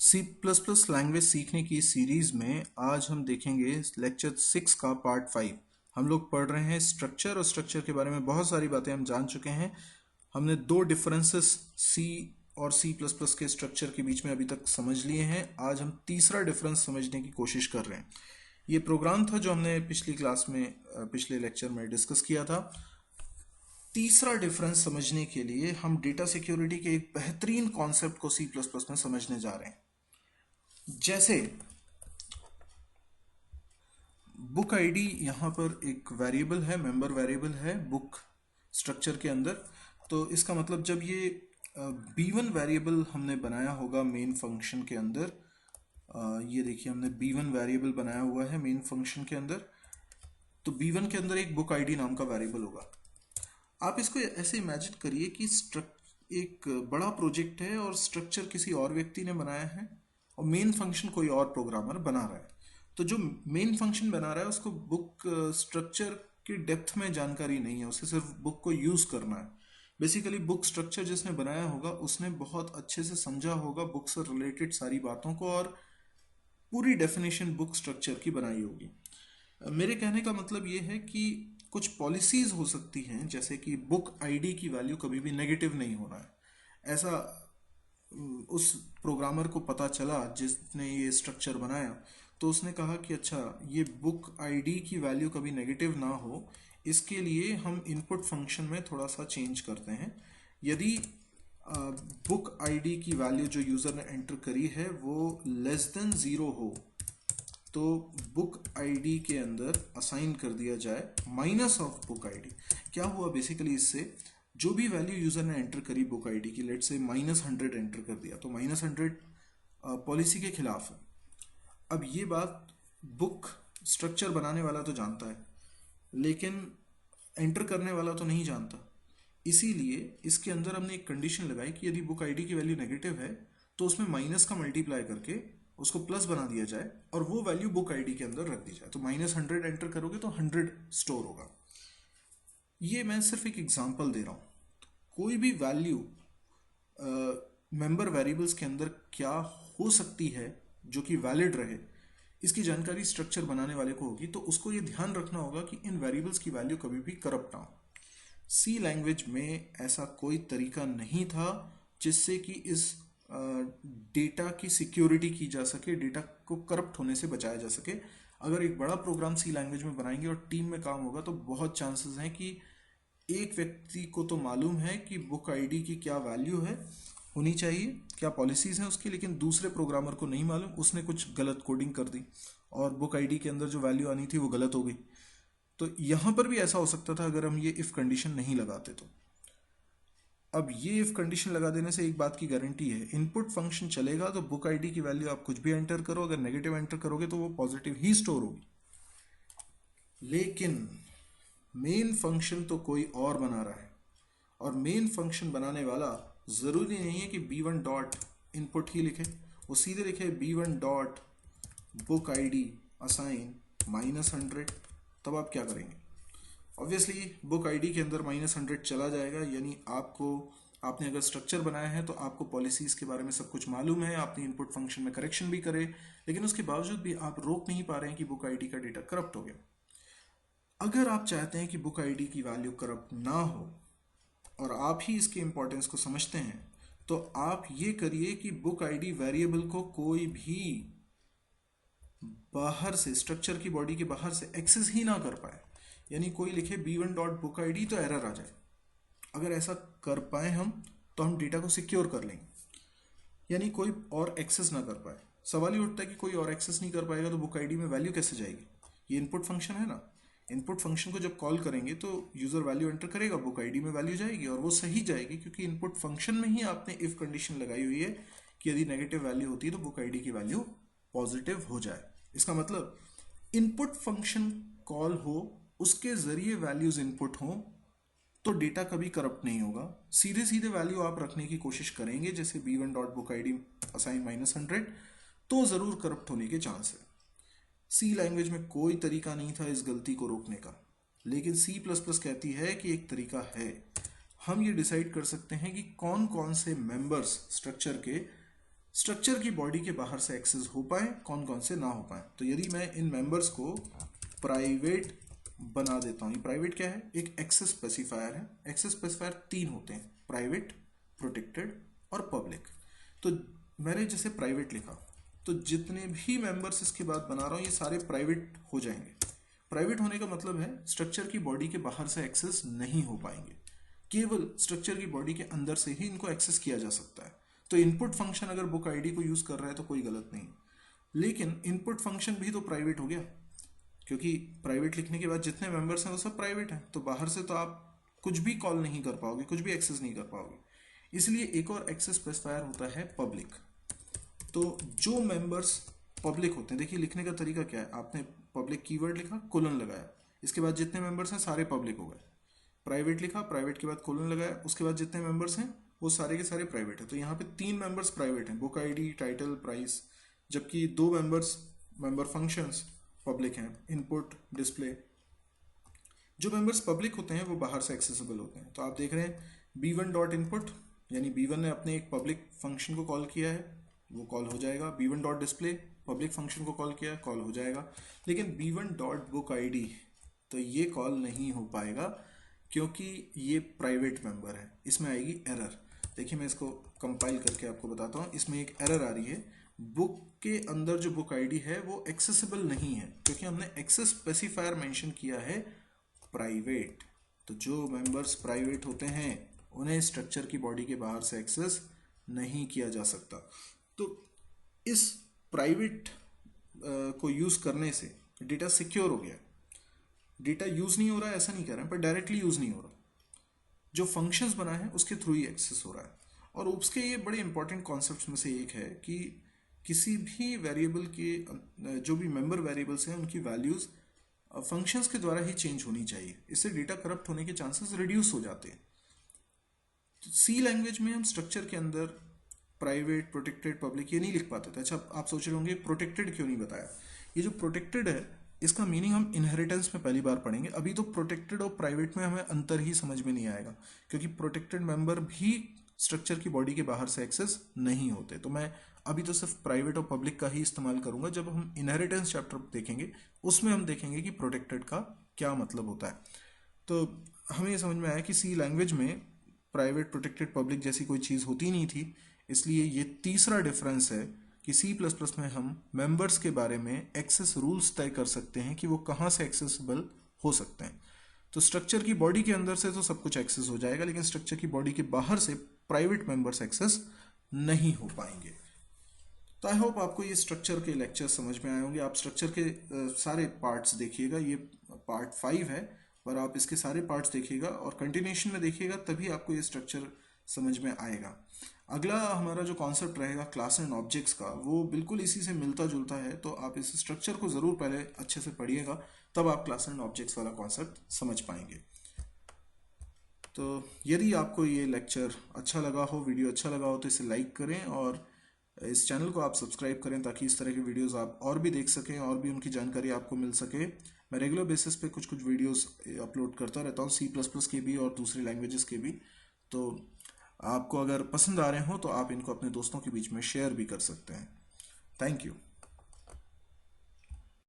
C plus plus language सीखने की series में आज हम देखेंगे लेक्चर 6 का पार्ट 5। हम लोग पढ़ रहे हैं स्ट्रक्चर, और स्ट्रक्चर के बारे में बहुत सारी बातें हम जान चुके हैं। हमने दो डिफरेंसेस सी और सी प्लस प्लस के स्ट्रक्चर के बीच में अभी तक समझ लिए हैं। आज हम तीसरा डिफरेंस समझने की कोशिश कर रहे हैं। ये प्रोग्राम था जो हमने पिछली क्लास में पिछले लेक्चर में डिस्कस किया था। तीसरा डिफरेंस समझने के लिए हम डेटा सिक्योरिटी के एक बेहतरीन कॉन्सेप्ट को सी प्लस प्लस में समझने जा रहे हैं। जैसे बुक आईडी यहाँ पर एक वेरिएबल है, मेंबर वेरिएबल है बुक स्ट्रक्चर के अंदर। तो इसका मतलब जब ये b1 वेरिएबल हमने बनाया होगा मेन फंक्शन के अंदर, ये देखिए हमने b1 वेरिएबल बनाया हुआ है मेन फंक्शन के अंदर, तो b1 के अंदर एक बुक आईडी नाम का वेरिएबल होगा। आप इसको ऐसे इमेजिन करिए कि एक बड़ा प्रोजेक्ट है और स्ट्रक्चर किसी और व्यक्ति ने बनाया है और मेन फंक्शन कोई और प्रोग्रामर बना रहा है। तो जो मेन फंक्शन बना रहा है उसको बुक स्ट्रक्चर की डेप्थ में जानकारी नहीं है, उसे सिर्फ बुक को यूज करना है। बेसिकली बुक स्ट्रक्चर जिसने बनाया होगा उसने बहुत अच्छे से समझा होगा बुक से रिलेटेड सारी बातों को और पूरी डेफिनेशन बुक स्ट्रक्चर की बनाई होगी। मेरे कहने का मतलब ये है कि कुछ पॉलिसीज हो सकती हैं, जैसे कि बुक आईडी की वैल्यू कभी भी नेगेटिव नहीं होना है। ऐसा उस प्रोग्रामर को पता चला जिसने ये स्ट्रक्चर बनाया, तो उसने कहा कि अच्छा ये बुक आईडी की वैल्यू कभी नेगेटिव ना हो, इसके लिए हम इनपुट फंक्शन में थोड़ा सा चेंज करते हैं। यदि बुक आईडी की वैल्यू जो यूज़र ने एंटर करी है वो लेस देन 0 हो तो बुक आईडी के अंदर असाइन कर दिया जाए माइनस ऑफ बुक आईडी। क्या हुआ बेसिकली, इससे जो भी वैल्यू यूज़र ने एंटर करी बुक आईडी की, लेट से -100 एंटर कर दिया, तो -100 पॉलिसी के खिलाफ है। अब ये बात बुक स्ट्रक्चर बनाने वाला तो जानता है, लेकिन एंटर करने वाला तो नहीं जानता। इसीलिए इसके अंदर हमने एक कंडीशन लगाई कि यदि बुक आईडी की वैल्यू नेगेटिव है तो उसमें माइनस का मल्टीप्लाई करके उसको प्लस बना दिया जाए और वो वैल्यू बुक आईडी के अंदर रख दी जाए। तो -100 एंटर करोगे तो 100 स्टोर होगा। ये मैं सिर्फ एक एग्जांपल दे रहा हूँ। कोई भी वैल्यू मेंबर वेरिएबल्स के अंदर क्या हो सकती है जो कि वैलिड रहे, इसकी जानकारी स्ट्रक्चर बनाने वाले को होगी। तो उसको ये ध्यान रखना होगा कि इन वेरिएबल्स की वैल्यू कभी भी करप्ट ना हो। सी लैंग्वेज में ऐसा कोई तरीका नहीं था जिससे कि इस डेटा की सिक्योरिटी की जा सके, डेटा को करप्ट होने से बचाया जा सके। अगर एक बड़ा प्रोग्राम सी लैंग्वेज में बनाएंगे और टीम में काम होगा तो बहुत चांसेस हैं कि एक व्यक्ति को तो मालूम है कि बुक आईडी की क्या वैल्यू है होनी चाहिए, क्या पॉलिसीज हैं उसकी, लेकिन दूसरे प्रोग्रामर को नहीं मालूम, उसने कुछ गलत कोडिंग कर दी और बुक आईडी के अंदर जो वैल्यू आनी थी वो गलत हो गई। तो यहाँ पर भी ऐसा हो सकता था अगर हम ये इफ कंडीशन नहीं लगाते तो। अब ये इफ कंडीशन लगा देने से एक बात की गारंटी है, इनपुट फंक्शन चलेगा तो बुक आईडी की वैल्यू आप कुछ भी एंटर करो, अगर नेगेटिव एंटर करोगे तो वो पॉजिटिव ही स्टोर होगी। लेकिन मेन फंक्शन तो कोई और बना रहा है, और मेन फंक्शन बनाने वाला ज़रूरी नहीं है कि b1 डॉट इनपुट ही लिखे, वो सीधे लिखे b1 dot book ID assign -100। तब आप क्या करेंगे? ऑब्वियसली बुक आईडी के अंदर -100 चला जाएगा, यानी आपने अगर स्ट्रक्चर बनाया है तो आपको पॉलिसीज के बारे में सब कुछ मालूम है, आपने इनपुट फंक्शन में करेक्शन भी करे, लेकिन उसके बावजूद भी आप रोक नहीं पा रहे हैं कि बुक आईडी का डेटा करप्ट हो गया। अगर आप चाहते हैं कि बुक आईडी की वैल्यू करप्ट ना हो और आप ही इसके इंपॉर्टेंस को समझते हैं, तो आप ये करिए कि बुक आईडी वेरिएबल को कोई भी बाहर से, स्ट्रक्चर की बॉडी के बाहर से एक्सेस ही ना कर पाए। यानी कोई लिखे b1 डॉट बुक आईडी तो एरर आ जाए। अगर ऐसा कर पाए हम तो हम डेटा को सिक्योर कर लेंगे, यानी कोई और एक्सेस ना कर पाए। सवाल ही उठता है कि कोई और एक्सेस नहीं कर पाएगा तो बुक आईडी में वैल्यू कैसे जाएगी? ये इनपुट फंक्शन है ना, इनपुट फंक्शन को जब कॉल करेंगे तो यूजर वैल्यू एंटर करेगा, बुक आईडी में वैल्यू जाएगी और वो सही जाएगी, क्योंकि इनपुट फंक्शन में ही आपने इफ कंडीशन लगाई हुई है कि यदि नेगेटिव वैल्यू होती है तो बुक आईडी की वैल्यू पॉजिटिव हो जाए। इसका मतलब इनपुट फंक्शन कॉल हो, उसके जरिए वैल्यूज इनपुट हो तो डेटा कभी करप्ट नहीं होगा। सीधे सीधे वैल्यू आप रखने की कोशिश करेंगे जैसे b1 dot book ID assign -100, तो जरूर करप्ट होने के चांस है। सी लैंग्वेज में कोई तरीका नहीं था इस गलती को रोकने का, लेकिन सी प्लस प्लस कहती है कि एक तरीका है। हम ये डिसाइड कर सकते हैं कि कौन कौन से मेंबर्स स्ट्रक्चर के स्ट्रक्चर की बॉडी के बाहर से एक्सेस हो पाए, कौन कौन से ना हो पाए। तो यदि मैं इन मेंबर्स को प्राइवेट बना देता हूँ, ये प्राइवेट क्या है, एक एक्सेस स्पेसिफायर है। एक्सेस स्पेसिफायर 3 होते हैं, प्राइवेट, प्रोटेक्टेड और पब्लिक। तो मैंने जैसे प्राइवेट लिखा तो जितने भी मेंबर्स इसके बाद बना रहा हूँ ये सारे प्राइवेट हो जाएंगे। प्राइवेट होने का मतलब है स्ट्रक्चर की बॉडी के बाहर से एक्सेस नहीं हो पाएंगे, केवल स्ट्रक्चर की बॉडी के अंदर से ही इनको एक्सेस किया जा सकता है। तो इनपुट फंक्शन अगर बुक आईडी को यूज कर रहा है तो कोई गलत नहीं, लेकिन इनपुट फंक्शन भी तो प्राइवेट हो गया, क्योंकि प्राइवेट लिखने के बाद जितने मेंबर्स हैं वो सब प्राइवेट हैं, तो बाहर से तो आप कुछ भी कॉल नहीं कर पाओगे, कुछ भी एक्सेस नहीं कर पाओगे। इसलिए एक और एक्सेस स्पेसिफायर होता है पब्लिक। तो जो मेंबर्स पब्लिक होते हैं, देखिए लिखने का तरीका क्या है, आपने पब्लिक कीवर्ड लिखा, कोलन लगाया, इसके बाद जितने मेंबर्स हैं सारे पब्लिक हो गए। प्राइवेट लिखा, प्राइवेट के बाद कोलन लगाया, उसके बाद जितने मेंबर्स हैं वो सारे के सारे प्राइवेट है। तो यहाँ पे 3 मेंबर्स प्राइवेट हैं, बुक आईडी, टाइटल, प्राइस, जबकि 2 मेंबर्स मेंबर फंक्शंस पब्लिक हैं, इनपुट, डिस्प्ले। जो मेंबर्स पब्लिक होते हैं वो बाहर से एक्सेसिबल होते हैं। तो आप देख रहे हैं b1 डॉट इनपुट, यानी b1 ने अपने एक पब्लिक फंक्शन को कॉल किया है, वो कॉल हो जाएगा। b1 dot display public function को कॉल किया है, कॉल हो जाएगा। लेकिन b1 डॉट बुक आईडी तो ये कॉल नहीं हो पाएगा, क्योंकि ये प्राइवेट मेंबर है, इसमें आएगी एरर। देखिए मैं इसको कंपाइल करके आपको बताता हूँ। इसमें एक एरर आ रही है, बुक के अंदर जो बुक आईडी है वो एक्सेसिबल नहीं है, क्योंकि हमने एक्सेस स्पेसिफायर मेंशन किया है प्राइवेट। तो जो मेंबर्स प्राइवेट होते हैं उन्हें स्ट्रक्चर की बॉडी के बाहर से एक्सेस नहीं किया जा सकता। तो इस प्राइवेट को यूज करने से डेटा सिक्योर हो गया। डेटा यूज नहीं हो रहा है ऐसा नहीं कह रहे हैं, पर डायरेक्टली यूज नहीं हो रहा, जो फंक्शंस बनाए हैं उसके थ्रू ही एक्सेस हो रहा है। और उसके ये बड़े इंपॉर्टेंट कॉन्सेप्ट्स में से एक है कि किसी भी वेरिएबल के जो भी मेंबर वेरिएबल्स हैं उनकी वैल्यूज फंक्शंस के द्वारा ही चेंज होनी चाहिए, इससे डेटा करप्ट होने के चांसेस रिड्यूस हो जाते हैं। तो सी लैंग्वेज में हम स्ट्रक्चर के अंदर प्राइवेट, प्रोटेक्टेड, पब्लिक ये नहीं लिख पाते थे। अच्छा आप सोच रहे होंगे प्रोटेक्टेड क्यों नहीं बताया। ये जो प्रोटेक्टेड है इसका मीनिंग हम इनहेरिटेंस में पहली बार पढ़ेंगे। अभी तो प्रोटेक्टेड और प्राइवेट में हमें अंतर ही समझ में नहीं आएगा, क्योंकि प्रोटेक्टेड मेंबर भी स्ट्रक्चर की बॉडी के बाहर से एक्सेस नहीं होते। तो मैं अभी तो सिर्फ प्राइवेट और पब्लिक का ही इस्तेमाल करूंगा। जब हम इनहेरिटेंस चैप्टर देखेंगे उसमें हम देखेंगे कि प्रोटेक्टेड का क्या मतलब होता है। तो हमें ये समझ में आया कि सी लैंग्वेज में प्राइवेट, प्रोटेक्टेड, पब्लिक जैसी कोई चीज़ होती नहीं थी। इसलिए ये तीसरा डिफरेंस है कि C++ में हम मेंबर्स के बारे में एक्सेस रूल्स तय कर सकते हैं कि वो कहाँ से एक्सेसिबल हो सकते हैं। तो स्ट्रक्चर की बॉडी के अंदर से तो सब कुछ एक्सेस हो जाएगा, लेकिन स्ट्रक्चर की बॉडी के बाहर से प्राइवेट मेंबर्स एक्सेस नहीं हो पाएंगे। तो आई होप आपको ये स्ट्रक्चर के लेक्चर समझ में आए होंगे। आप स्ट्रक्चर के सारे पार्ट्स देखिएगा, ये पार्ट 5 है, और आप इसके सारे पार्ट्स देखिएगा और कंटिन्यूशन में देखिएगा, तभी आपको ये स्ट्रक्चर समझ में आएगा। अगला हमारा जो कॉन्सेप्ट रहेगा क्लास एंड ऑब्जेक्ट्स का, वो बिल्कुल इसी से मिलता जुलता है। तो आप इस स्ट्रक्चर को ज़रूर पहले अच्छे से पढ़िएगा, तब आप क्लास एंड ऑब्जेक्ट्स वाला कॉन्सेप्ट समझ पाएंगे। तो यदि आपको ये लेक्चर अच्छा लगा हो, वीडियो अच्छा लगा हो, तो इसे लाइक करें और इस चैनल को आप सब्सक्राइब करें, ताकि इस तरह के वीडियोस आप और भी देख सकें और भी उनकी जानकारी आपको मिल सके। मैं रेगुलर बेसिस पे कुछ वीडियोस अपलोड करता रहता हूँ, C++ के भी और दूसरी लैंग्वेजेस के भी। तो आपको अगर पसंद आ रहे हो तो आप इनको अपने दोस्तों के बीच में शेयर भी कर सकते हैं। Thank you.